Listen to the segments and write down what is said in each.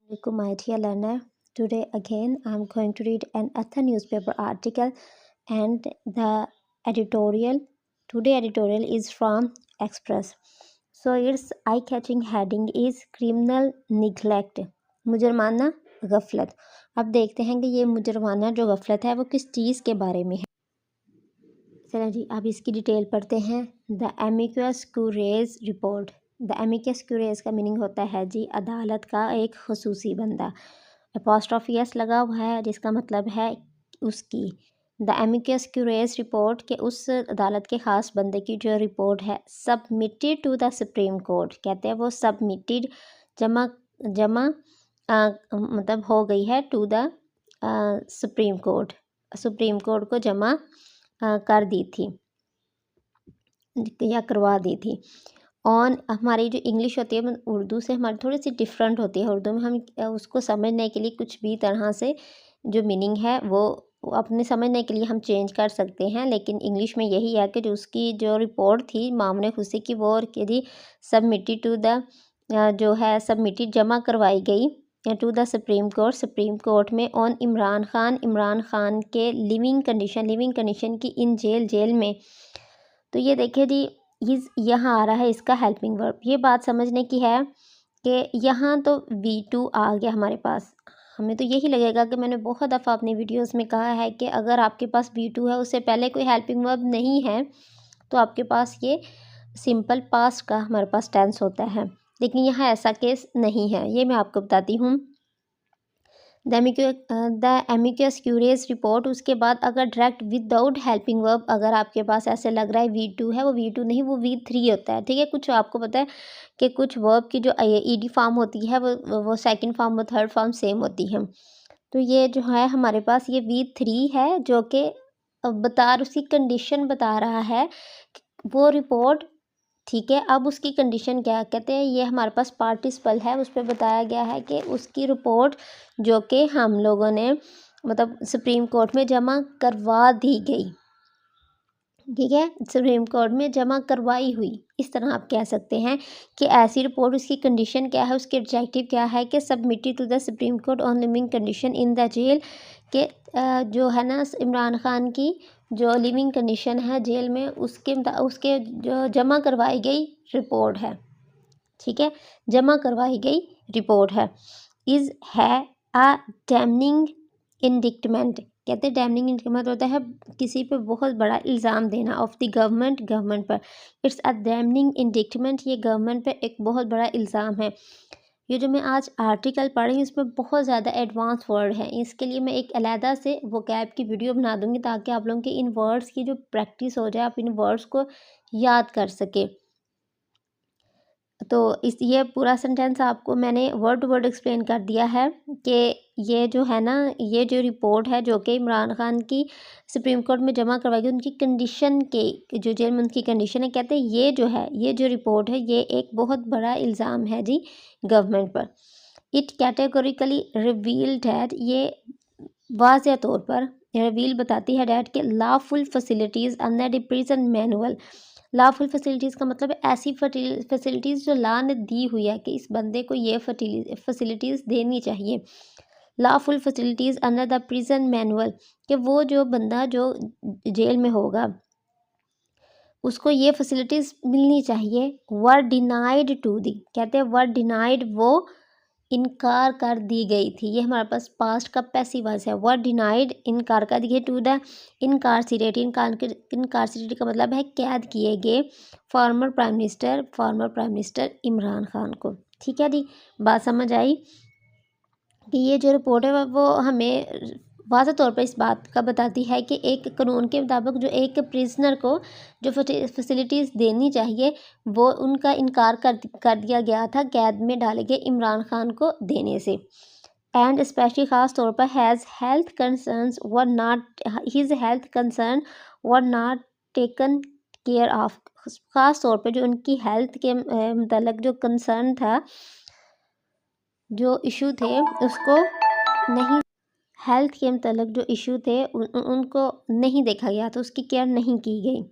Assalamualaikum, my dear learner. Today again I am going to read an Atha newspaper article and the editorial. Today editorial is from Express. So its eye-catching heading is criminal neglect. मुजरमाना गफलत. अब देखते हैं कि ये मुजरमाना जो गफलत है वो किस चीज़ के बारे में है. चलो जी, अब इसकी डिटेल पढ़ते हैं. The amicus curiae report. The amicus curiae का मीनिंग होता है जी अदालत का एक खसूसी बंदा. अपोस्ट्रोफी एस लगा हुआ है जिसका मतलब है उसकी. द एमिकस क्यूरेज रिपोर्ट के उस अदालत के ख़ास बंदे की जो रिपोर्ट है submitted to the supreme court. कहते हैं वो सबमिटेड जमा जमा मतलब हो गई है to the supreme court. Supreme court को जमा कर दी थी या करवा दी थी. ऑन हमारी जो इंग्लिश होती है उर्दू से हमारी थोड़ी सी डिफरेंट होती है. उर्दू में हम उसको समझने के लिए कुछ भी तरह से जो मीनिंग है वो अपने समझने के लिए हम चेंज कर सकते हैं, लेकिन इंग्लिश में यही है कि जो उसकी जो रिपोर्ट थी मामले खुशी की वो के जी सबमिटेड टू द जो है सबमिटेड जमा करवाई गई to the supreme court. Supreme court में ऑन इमरान खान के लिविंग कंडीशन की इन जेल में. तो ये देखिए जी यहाँ आ रहा है इसका हेल्पिंग वर्ब. ये बात समझने की है कि यहाँ तो V2 आ गया हमारे पास. हमें तो यही लगेगा कि मैंने बहुत दफ़ा अपनी वीडियोस में कहा है कि अगर आपके पास V2 है उससे पहले कोई हेल्पिंग वर्ब नहीं है तो आपके पास ये सिंपल पास्ट का हमारे पास टेंस होता है, लेकिन यहाँ ऐसा केस नहीं है. ये मैं आपको बताती हूँ. The amicus curious report. उसके बाद अगर डायरेक्ट विदाउट हेल्पिंग वर्ब अगर आपके पास ऐसे लग रहा है V2 है, वो V2 नहीं वो V3 होता है. ठीक है, कुछ आपको पता है कि कुछ वर्ब की जो ईडी फॉर्म होती है वो सेकंड फॉर्म व थर्ड फॉर्म सेम होती है. तो ये जो है हमारे पास ये V3 है जो कि उसकी कंडीशन बता रहा है वो रिपोर्ट. ठीक है, अब उसकी कंडीशन क्या कहते हैं, ये हमारे पास पार्टिसिपल है, उस पर बताया गया है कि उसकी रिपोर्ट जो कि हम लोगों ने मतलब सुप्रीम कोर्ट में जमा करवा दी गई. ठीक है, सुप्रीम कोर्ट में जमा करवाई हुई. इस तरह आप कह सकते हैं कि ऐसी रिपोर्ट उसकी कंडीशन क्या है, उसके ऑब्जेक्टिव क्या है कि submitted to the supreme court on living condition in the jail. के जो है ना इमरान खान की जो लिविंग कंडीशन है जेल में उसके जो जमा करवाई गई रिपोर्ट है. ठीक है, जमा करवाई गई रिपोर्ट है. इज़ है अ डैमनिंग इंडिक्टमेंट. कहते हैं डैमनिंग इंडिक्टमेंट होता है किसी पे बहुत बड़ा इल्ज़ाम देना ऑफ द गवर्नमेंट पर. It's a damning indictment. ये गवर्नमेंट पे एक बहुत बड़ा इल्ज़ाम है. ये जो मैं आज आर्टिकल पढ़ रही हूँ इसमें बहुत ज़्यादा एडवांस वर्ड हैं. इसके लिए मैं एक अलहदा से वोकैब की वीडियो बना दूँगी ताकि आप लोगों की इन वर्ड्स की जो प्रैक्टिस हो जाए, आप इन वर्ड्स को याद कर सके. तो ये पूरा सेंटेंस आपको मैंने वर्ड टू वर्ड एक्सप्लेन कर दिया है कि ये जो है ना ये जो रिपोर्ट है जो कि इमरान खान की सुप्रीम कोर्ट में जमा करवाई गई उनकी कंडीशन के जो जेल में उनकी कंडीशन है. कहते हैं ये जो रिपोर्ट है ये एक बहुत बड़ा इल्ज़ाम है जी गवर्नमेंट पर. It categorically revealed that. ये वाज़ह तौर पर रिवील बताती है डैट के lawful facilities under the prison manual. Lawful facilities का मतलब है ऐसी फैसिलिटीज़ जो लॉ ने दी हुई है कि इस बंदे को ये फैसिलिटीज़ देनी चाहिए. Lawful facilities under the prison manual कि वो जो बंदा जो जेल में होगा उसको ये फैसिलिटीज़ मिलनी चाहिए. वर डिनाइड टू दी. कहते हैं वर डिनाइड वो इनकार कर दी गई थी. ये हमारे पास पास्ट का पैसिव वॉइस है. वर डिनाइड इनकार कर दिए टू द इनकारसिरेट. इनकारसिरेट का मतलब है कैद किए गए former prime minister Imran Khan को. ठीक है जी, बात समझ आई कि ये जो रिपोर्ट है वो हमें वाज़ह तौर पर इस बात का बताती है कि एक कानून के मुताबिक जो एक प्रिजनर को जो फैसिलिटीज़ देनी चाहिए वो उनका इनकार कर दिया गया था कैद में डाले गए इमरान खान को देने से. एंड स्पेशली ख़ास तौर पर his health concern were not taken care of. ख़ास तौर पर जो उनकी हेल्थ के मतलब जो कंसर्न था जो इशू थे उसको नहीं हेल्थ के मतलब जो इशू थे उनको नहीं देखा गया था, उसकी केयर नहीं की गई.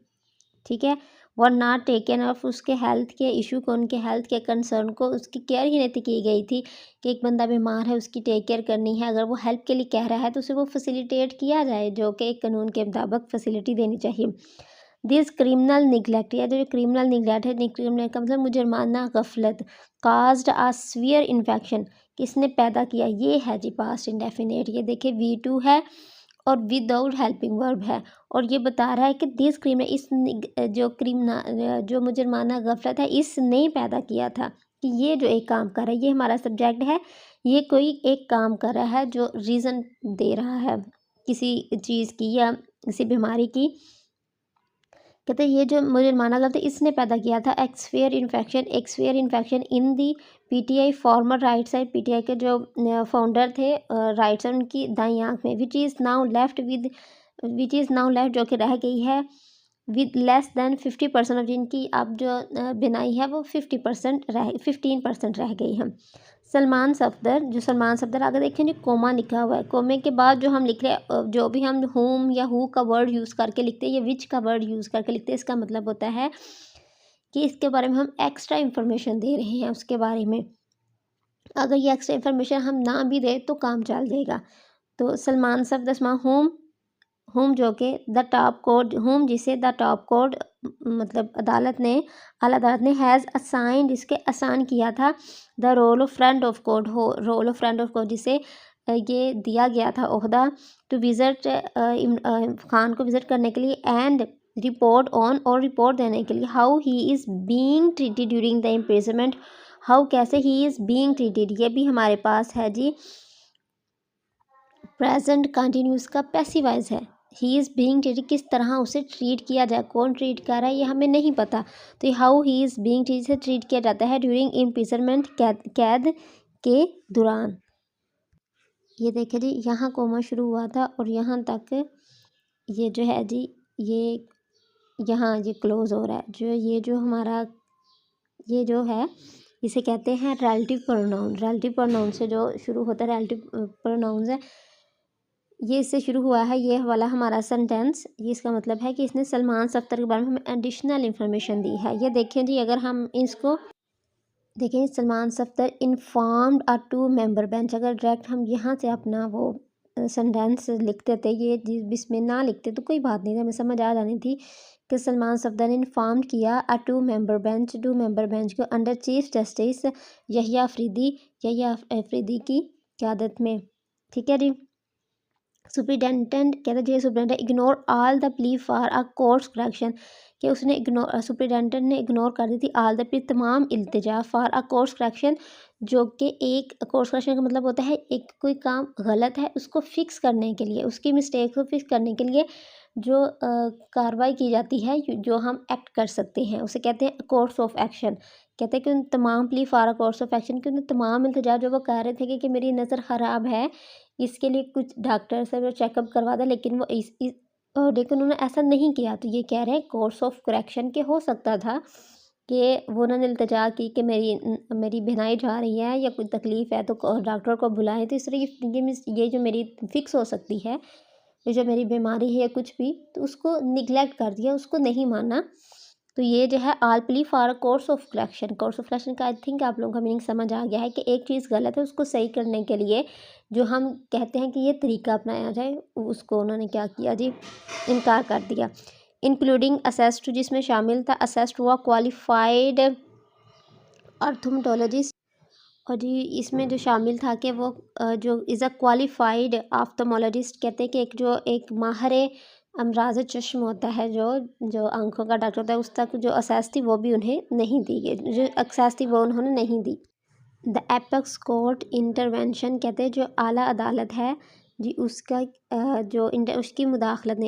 ठीक है, वर नॉट टेकन ऑफ, उसके हेल्थ के इशू को, उनके हेल्थ के कंसर्न को उसकी केयर ही नहीं की गई थी कि एक बंदा बीमार है उसकी टेक केयर करनी है। अगर वो हेल्प के लिए कह रहा है तो उसे वो फैसिलिटेट किया जाए, जो कि एक कानून के मुताबिक फैसिलिटी देनी चाहिए। दिस क्रिमिनल निगलेक्ट, या जो क्रिमिनल निगलेक्ट है, क्रिमिनल का मतलब मुजरमाना गफलत, काज्ड आ सीवियर इन्फेक्शन, किसने पैदा किया, ये है जी पास्ट इंडेफिनिट। ये देखिए V2 है और विदाउट हेल्पिंग वर्ब है, और ये बता रहा है कि दिस क्रिमिनल, जो क्रिमिनल जो मुजरमाना गफलत है इसने पैदा किया था, कि ये जो एक काम कर रहा है, ये हमारा सब्जेक्ट है, ये कोई एक काम कर रहा है जो रीज़न दे रहा है किसी चीज़ की या किसी बीमारी की। कहते हैं ये जो मुजरमाना गलत है इसने पैदा किया था। एक्सफेयर infection in the PTI former right side, PTI के जो फाउंडर थे राइट साइड उनकी दाईं आंख में, विच इज़ नाउ लेफ्ट जो कि रह गई है विद लेस दैन 50% ऑफ, जिनकी अब जो बिनाई है वो 15% रह गई है। सलमान सफदर आगे देखें जी कोमा लिखा हुआ है, कोमे के बाद जो हम लिख रहे हैं जो भी हम होम या हु का वर्ड यूज़ करके लिखते हैं या विच का वर्ड यूज़ करके लिखते हैं, इसका मतलब होता है कि इसके बारे में हम एक्स्ट्रा इन्फॉर्मेशन दे रहे हैं उसके बारे में। अगर ये एक्स्ट्रा इन्फॉर्मेशन हम ना भी दें तो काम चल जाएगा। तो सलमान सफदर होम जो कि द टॉप कोर्ट, होम जिसे द टॉप कोर्ट मतलब आला अदालत ने हैज़ असाइन, जिसके आसान किया था the role of friend of court, जिसे ये दिया गया था ओहदा टू विज़िट खान को विज़िट करने के लिए एंड रिपोर्ट ऑन, और रिपोर्ट देने के लिए how he is being treated during the imprisonment, how कैसे ही इज़ बीइंग ट्रीटेड, ये भी हमारे पास है जी प्रेजेंट कंटिन्यूस का पैसिवाइज है। ही इज़ बीइंग ट्रीटेड, किस तरह उसे ट्रीट किया जाए, कौन ट्रीट कर रहा है ये हमें नहीं पता, तो how he is being treated से ट्रीट किया जाता है ड्यूरिंग इम्प्रिजनमेंट, कैद के दौरान। ये देखिए जी यहाँ कोमा शुरू हुआ था और यहाँ तक ये जो है जी ये यहाँ ये क्लोज हो रहा है, ये जो हमारा ये जो है इसे कहते हैं रिलेटिव प्रोनाउन से जो शुरू होता है रिलेटिव प्रोनाउंस है, ये इससे शुरू हुआ है ये वाला हमारा सेंटेंस। ये इसका मतलब है कि इसने सलमान सफ्तर के बारे में हमें एडिशनल इन्फॉर्मेशन दी है। ये देखें जी अगर हम इसको देखें, सलमान सफ्तर इन्फॉर्म्ड अ 2 मेंबर बेंच, अगर डायरेक्ट हम यहाँ से अपना वो सेंटेंस लिखते थे, ये इसमें ना लिखते तो कोई बात नहीं थी, हमें समझ आ जानी थी कि सलमान सफ्दर ने इन्फॉर्म किया 2 मेंबर बेंच को under chief justice Yahya Afridi की क़यादत में। ठीक है जी। सुप्रिटेंडेंट कहते हैं superintendent ignore all the plea for a course correction, कि उसने सुप्रिटेंडेंट ने इग्नोर कर दी थी ऑल द प्ली, तमाम इल्तिजा फॉर अ कोर्स करेक्शन, जो कि एक कोर्स करेक्शन का मतलब होता है एक कोई काम गलत है उसको फिक्स करने के लिए, उसकी मिस्टेक को फिक्स करने के लिए जो कार्रवाई की जाती है, जो हम एक्ट कर सकते हैं उसे कहते हैं कोर्स ऑफ एक्शन। कहते हैं कि उन तमाम plea for a course of action, कि उन तमाम इल्तिजा जो वो कह रहे थे कि मेरी नज़र ख़राब है, इसके लिए कुछ डॉक्टर से वो चेकअप करवा दें, लेकिन वो लेकिन उन्होंने ऐसा नहीं किया, तो ये कह रहे हैं कोर्स ऑफ करेक्शन के हो सकता था कि वो उन्होंने इल्तिजा की कि मेरी बिनाई जा रही है या कोई तकलीफ़ है तो डॉक्टर को बुलाएं, तो इस तरह ये जो मेरी फिक्स हो सकती है, ये जो मेरी बीमारी है या कुछ भी, तो उसको निगलेक्ट कर दिया, उसको नहीं माना। तो ये जो है all plea for course of correction का आई थिंक आप लोगों का मीनिंग समझ आ गया है कि एक चीज़ गलत है उसको सही करने के लिए जो हम कहते हैं कि ये तरीका अपनाया जाए, उसको उन्होंने क्या किया जी, इनकार कर दिया। इंक्लूडिंग असेस टू, जिसमें शामिल था असेस टू अ क्वालिफाइड ऑर्थोमेटोलॉजिस्ट, और जी इसमें जो शामिल था कि वो जो इज़ अ क्वालिफाइड ऑफ्थल्मोलॉजिस्ट, कहते हैं कि एक माहिर अमराज चश्म होता है, जो आंखों का डॉक्टर होता है, उस तक जो असेस थी वो भी उन्हें नहीं दी गई, जो असेस थी वो उन्होंने नहीं दी। द एपेक्स कोर्ट इंटरवेंशन, कहते हैं जो आला अदालत है जी उसका उसकी मुदाखलत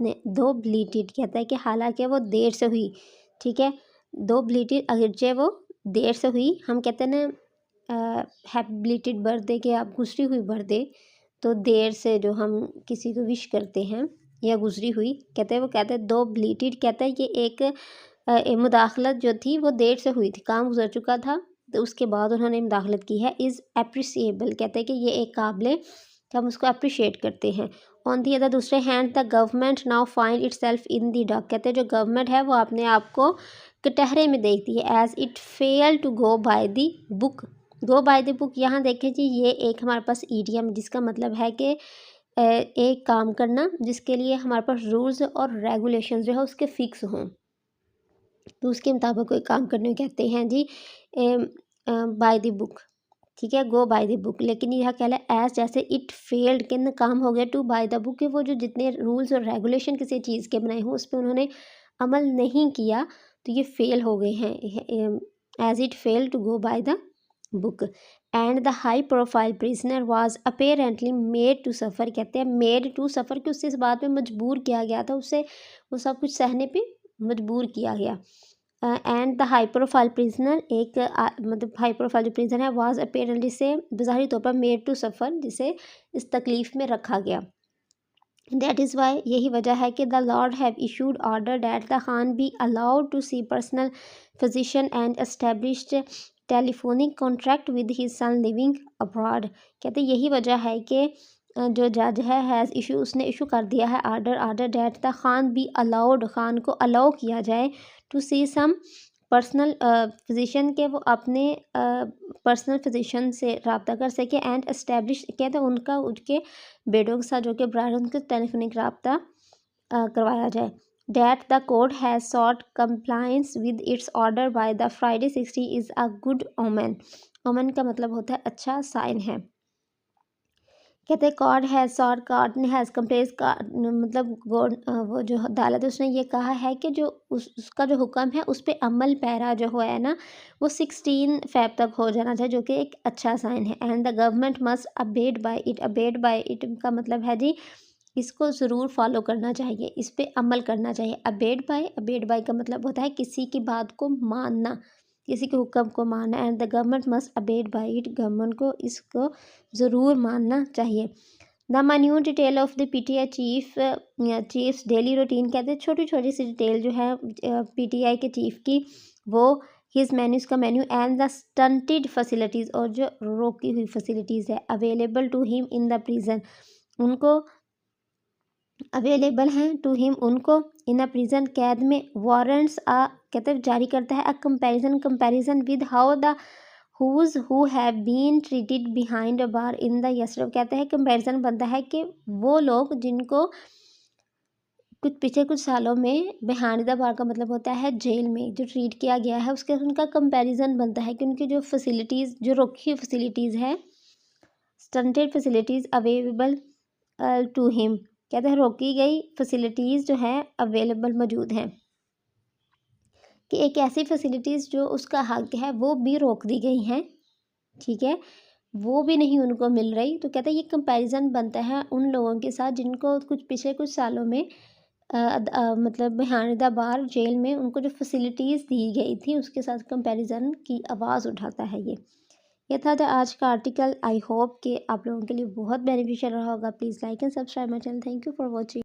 ने दो ब्लीटेड, कहता है कि हालांकि वो देर से हुई, ठीक है, दो ब्लीटेड अगरचे वो देर से हुई, हम कहते हैं ना हैप्पी ब्लीटेड बर्थडे के आप गुजरी हुई बर्थडे, तो देर से जो हम किसी को विश करते हैं या गुजरी हुई, कहते हैं दो ब्लीटेड, कहता है कि एक मुदाखलत जो थी वो देर से हुई थी, काम गुजर चुका था तो उसके बाद उन्होंने मुदाखलत की है, इज़ अप्रिसिएबल, कहते हैं कि ये एक काबिल, हम उसको अप्रिशिएट करते हैं। ऑन दी अदर दूसरे hand the government now find itself in the dock, कहते हैं जो गवर्नमेंट है वो अपने आप को कटहरे में देखती है। As it fail to go by the book, go by the book यहाँ देखें जी, ये एक हमारे पास ईडियम जिसका मतलब है कि एक काम करना जिसके लिए हमारे पास रूल्स और रेगुलेशन जो है उसके फिक्स हों, तो उसके मुताबिक कोई काम करने को कहते हैं जी बाय द बुक। ठीक है, गो बाय द बुक। लेकिन यह कह ला एज जैसे इट फेल्ड के नाकाम हो गया टू बाय द बुक, कि वो जो जितने रूल्स और रेगुलेशन किसी चीज़ के बनाए हों उस पर उन्होंने अमल नहीं किया, तो ये फेल हो गए हैं। As it fail to go by the book and the high profile prisoner was apparently made to suffer, कहते हैं मेड टू सफ़र कि उससे इस बात में मजबूर किया गया था, उससे वो सब कुछ सहने पे मजबूर किया गया। And the high profile prisoner एक मतलब हाई प्रोफाइल जो प्रिजनर है वाज अपेरेंटली से ज़ाहिरी तौर पर मेड टू सफ़र, जिसे इस तकलीफ़ में रखा गया। दैट इज़ वाई, यही वजह है कि the lord have issued order that the Khan be allowed to see personal physician and established telephonic contract with his son living abroad, कहते यही वजह है कि जो जज है हैज़ इशू, उसने इशू कर दिया है order that the Khan be allowed, Khan को अलाउ किया जाए to see some personal physician के वो अपने पर्सनल फिजिशियन से रब्ता कर सके एंड एस्टेब्लिश, कहते हैं उनका उनके बेडों के साथ जो कि ब्राड उनके टेलीफोनिक रब्ता करवाया जाए। That the court has sought compliance with its order by the Friday 60 is a good omen, omen का मतलब होता है अच्छा साइन है। कहते हैं कॉर्ड हैज़ सॉट, कॉर्ड ने हैज़ कंप्लेस का मतलब वो जो अदालत है उसने ये कहा है कि जो उसका जो हुक्म है उस पर अमल पैरा जो हुआ है ना वो 16 फ़ैब तक हो जाना चाहिए, जो कि एक अच्छा साइन है। And the government must abide by it, abide by it का मतलब है जी इसको ज़रूर फॉलो करना चाहिए, इस पे अमल करना चाहिए। अबेड बाय का मतलब होता है किसी की बात को मानना, किसी के हुक्म को मानना। And the government must abide by it, government को इसको ज़रूर मानना चाहिए। The minute detail of the PTI chiefs daily routine, कहते हैं छोटी छोटी सी डिटेल जो है पीटीआई के चीफ की, वो हिज मेन्यूज़ का menu and the stunted facilities, और जो रोकी हुई फैसिलिटीज़ है available to him in the prison, उनको अवेलेबल हैं टू हिम उनको इन अ प्रिजन, कैद में। वारंट्स कहते हैं जारी करता है a comparison with how the whose who have been treated behind a bar in the yester, कहते हैं कंपैरिजन बनता है कि वो लोग जिनको कुछ पिछले कुछ सालों में बिहाइंड द बार का मतलब होता है जेल में जो ट्रीट किया गया है उसके उनका कंपैरिजन बनता है कि उनकी जो फैसिलिटीज़ जो रखी हुई फैसिलिटीज़ है stunted facilities available to him, कहते हैं रोकी गई फैसिलिटीज़ जो है अवेलेबल मौजूद हैं, कि एक ऐसी फैसिलिटीज़ जो उसका हक है वो भी रोक दी गई हैं, ठीक है, वो भी नहीं उनको मिल रही। तो कहते हैं ये कंपैरिजन बनता है उन लोगों के साथ जिनको कुछ पिछले कुछ सालों में मतलब बिहाइंड द बार जेल में उनको जो फैसिलिटीज़ दी गई थी उसके साथ कंपैरिजन की आवाज़ उठाता है ये था जो आज का आर्टिकल। आई होप कि आप लोगों के लिए बहुत बेनिफिशियल रहा होगा। Please like and subscribe my channel. Thank you for watching.